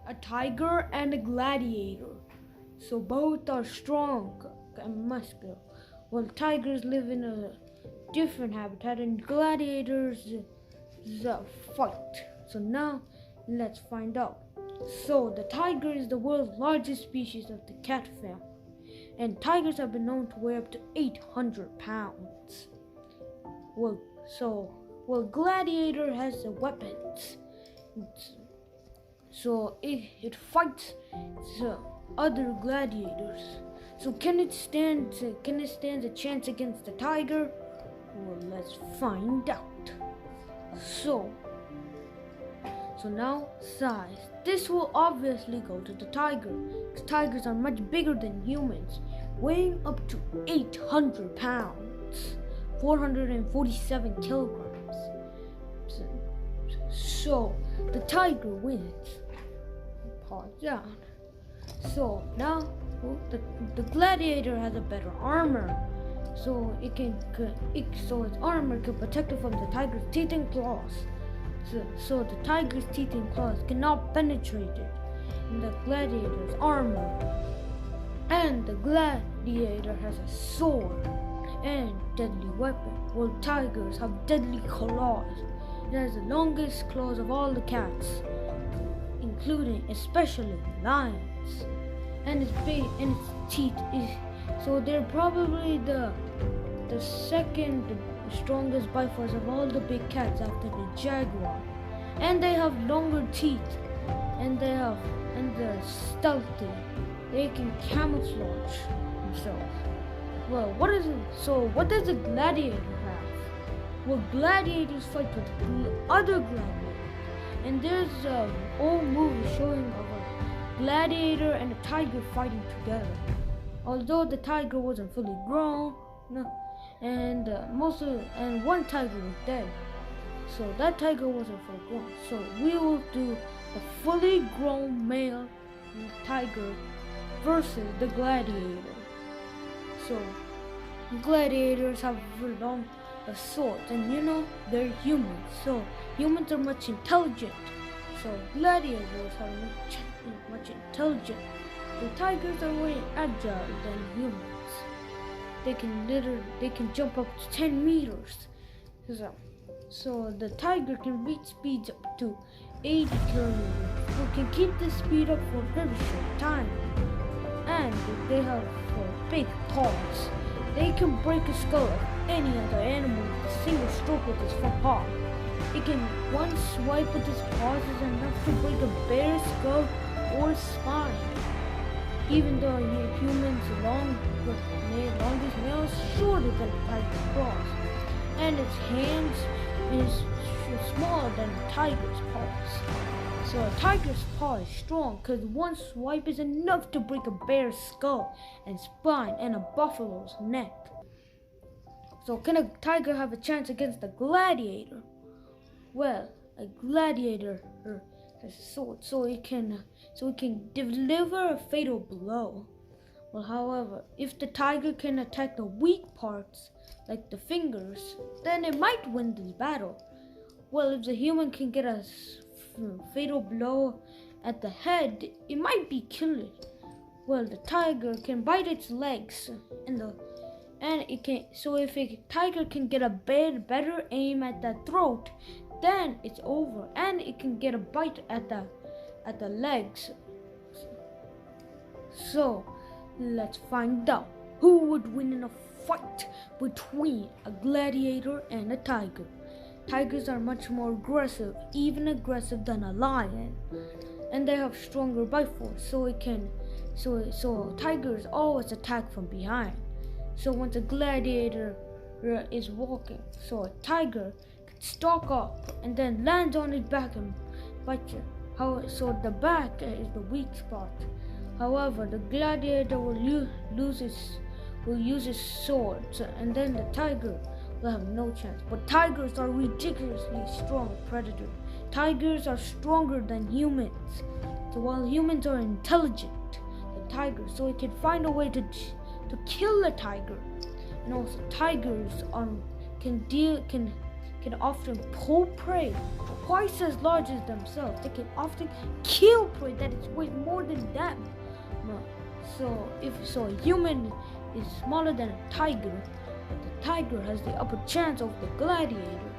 a tiger and a gladiator. So both are strong and muscular. While tigers live in a different habitat and gladiators fight. So now let's find out. So the tiger is the world's largest species of the cat family. And tigers have been known to weigh up to 800 pounds. Well, gladiator has the weapons. So it fights other gladiators. So can it stand a chance against the tiger? Well, let's find out. So now size. This will obviously go to the tiger, because tigers are much bigger than humans, weighing up to 800 pounds, 447 kilograms. So the tiger wins. Pause down. So now the gladiator has a better armor, so its armor can protect it from the tiger's teeth and claws. So the tiger's teeth and claws cannot penetrate it in the gladiator's armor. And the gladiator has a sword and deadly weapon, while tigers have deadly claws. It has the longest claws of all the cats, including especially lions. And its teeth is so they're probably the second strongest by force of all the big cats after the jaguar. And they have longer teeth, and they're stealthy. They can camouflage themselves. Well, what does a gladiator have? Well, gladiators fight with other gladiators. And there's an old movie showing of a gladiator and a tiger fighting together. Although the tiger wasn't fully grown, and one tiger was dead. So that tiger wasn't fully grown. So we will do the fully grown male tiger versus the gladiator. So gladiators have long swords, and they're humans. So humans are much intelligent. So gladiators are much intelligent. The tigers are more agile than humans. They can jump up to 10 meters. So the tiger can reach speeds up to 80 kilometers. It can keep this speed up for a very short time. And they have big paws. They can break a skull of any other animal with a single stroke with its front paw. It can one swipe with its paws is enough to break a bear's skull or spine. Even though humans' longest nail is shorter than a tiger's claws, and its hands is smaller than a tiger's paws. So a tiger's paw is strong because one swipe is enough to break a bear's skull and spine and a buffalo's neck. So can a tiger have a chance against a gladiator? Well, a gladiator has a sword, so it can deliver a fatal blow. Well, however, if the tiger can attack the weak parts, like the fingers, then it might win this battle. Well, if the human can get a fatal blow at the head, it might be killed. Well, the tiger can bite its legs, So if a tiger can get a better aim at the throat, then it's over, and it can get a bite at the legs. So let's find out who would win in a fight between a gladiator and a tiger. Tigers are much more aggressive, even aggressive than a lion, and they have stronger bite force. So tigers always attack from behind. So once a gladiator is walking, so a tiger can stalk up and then lands on its back and bite you. So the back is the weak spot. However, the gladiator will use his sword, and then the tiger will have no chance. But tigers are ridiculously strong predators. Tigers are stronger than humans. So while humans are intelligent, the tiger, so it can find a way to kill a tiger. And also tigers can can often pull prey twice as large as themselves. They can often kill prey that is weight more than them. So a human is smaller than a tiger, but the tiger has the upper chance of the gladiator.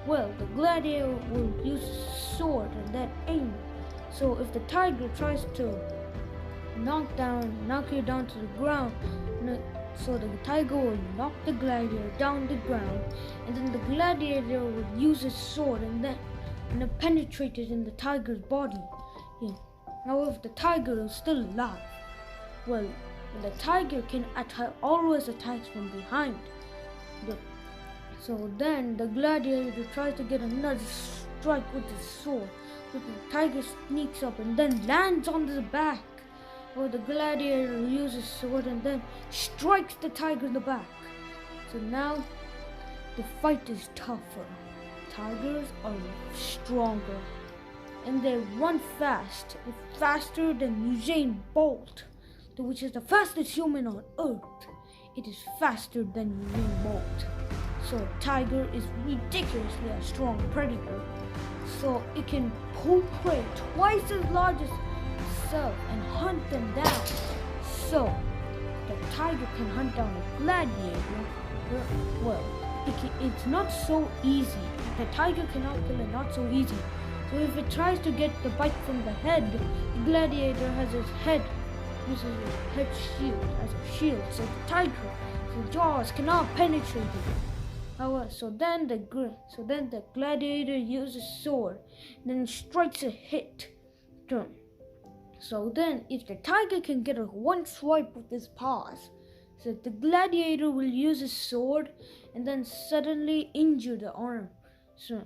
Well, the gladiator will use a sword and then aim. So if the tiger tries to knock you down to the ground, so the tiger will knock the gladiator down the ground, and then the gladiator will use his sword and then penetrate it in the tiger's body. Yeah. Now if the tiger is still alive, well, the tiger can always attack from behind. So then the gladiator tries to get another strike with his sword, but the tiger sneaks up and then lands on his back. Or the gladiator uses sword and then strikes the tiger in the back. So now the fight is tougher. Tigers are stronger and they run fast, faster than Usain Bolt, which is the fastest human on earth. It is faster than Usain Bolt. So a tiger is ridiculously a strong predator. So it can pull prey twice as large as itself and hunt them down. So the tiger can hunt down a gladiator. Well, it's not so easy. The tiger cannot kill it, not so easy. So if it tries to get the bite from the head, the gladiator has his head, uses his head shield as a shield. So the tiger's jaws cannot penetrate it. So then the gladiator uses sword, then strikes a hit. So then if the tiger can get one swipe with his paws, so the gladiator will use his sword and then suddenly injure the arm. So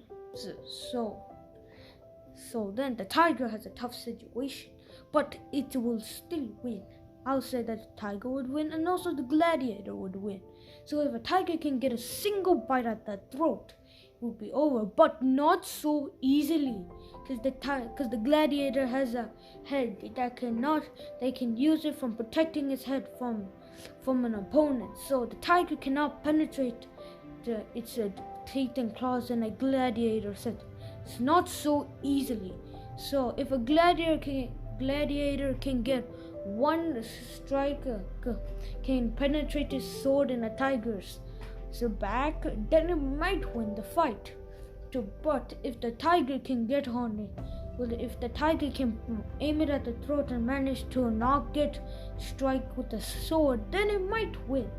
then the tiger has a tough situation, but it will still win. I'll say that the tiger would win and also the gladiator would win. So if a tiger can get a single bite at the throat, it will be over, but not so easily, because the gladiator has a head they can use it from protecting his head from an opponent. So the tiger cannot penetrate its teeth and claws in a gladiator's head. It's not so easily. So if a gladiator can get one strike, can penetrate his sword in a tiger's back, then it might win the fight. But if the tiger can get on it, if the tiger can aim it at the throat and manage to not get strike with the sword, then it might win.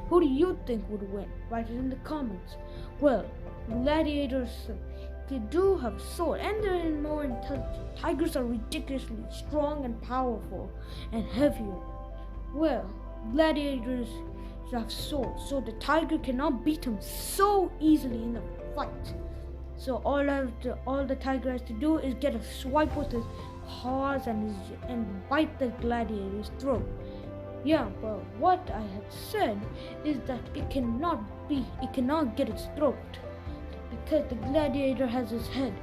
Who do you think would win? Write it in the comments. Well, gladiators do have sword and they're more intelligent. Tigers are ridiculously strong and powerful and heavier. Well, gladiators have swords, so the tiger cannot beat him so easily in a fight. So all the tiger has to do is get a swipe with his paws and bite the gladiator's throat. Yeah, but what I have said is that it cannot get its throat, because the gladiator has his head,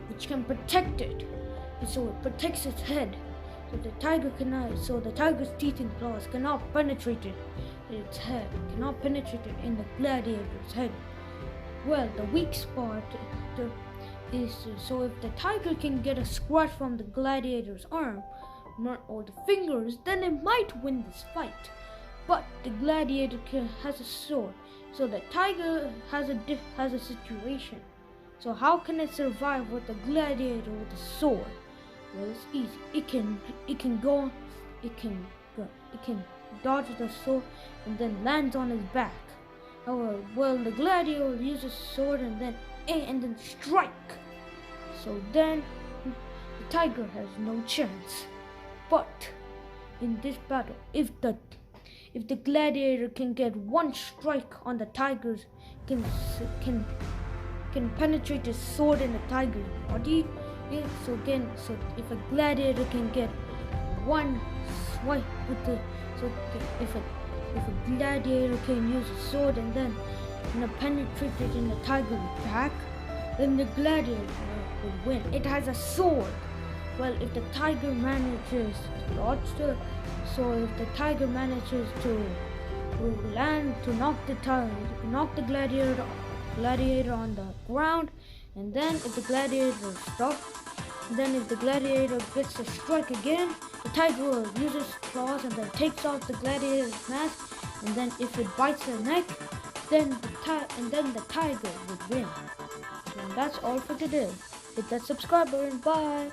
which can protect it. And so it protects its head. So the tiger's teeth and claws cannot penetrate it in its head, cannot penetrate it in the gladiator's head. Well, the weak spot is so if the tiger can get a scratch from the gladiator's arm or the fingers, then it might win this fight. But the gladiator has a sword, so the tiger has a situation. So how can it survive with the gladiator with a sword? Well, it's easy. It can dodge the sword and then lands on his back. Well, the gladiator uses sword and then strike. So then the tiger has no chance. But in this battle, if the gladiator can get one strike on the tiger's, can penetrate his sword in the tiger's body. Yeah, so if a gladiator can get one swipe with if a gladiator can use a sword and then penetrate it in the tiger's back, then the gladiator would win. It has a sword. Well, if the tiger manages to dodge if the tiger manages to land to knock the gladiator gladiator on the ground, and then if the gladiator stops, then if the gladiator gets to strike again, the tiger will use its claws and then takes off the gladiator's mask, and then if it bites the neck, then the tiger would win. And that's all for today. Hit that subscribe button. Bye.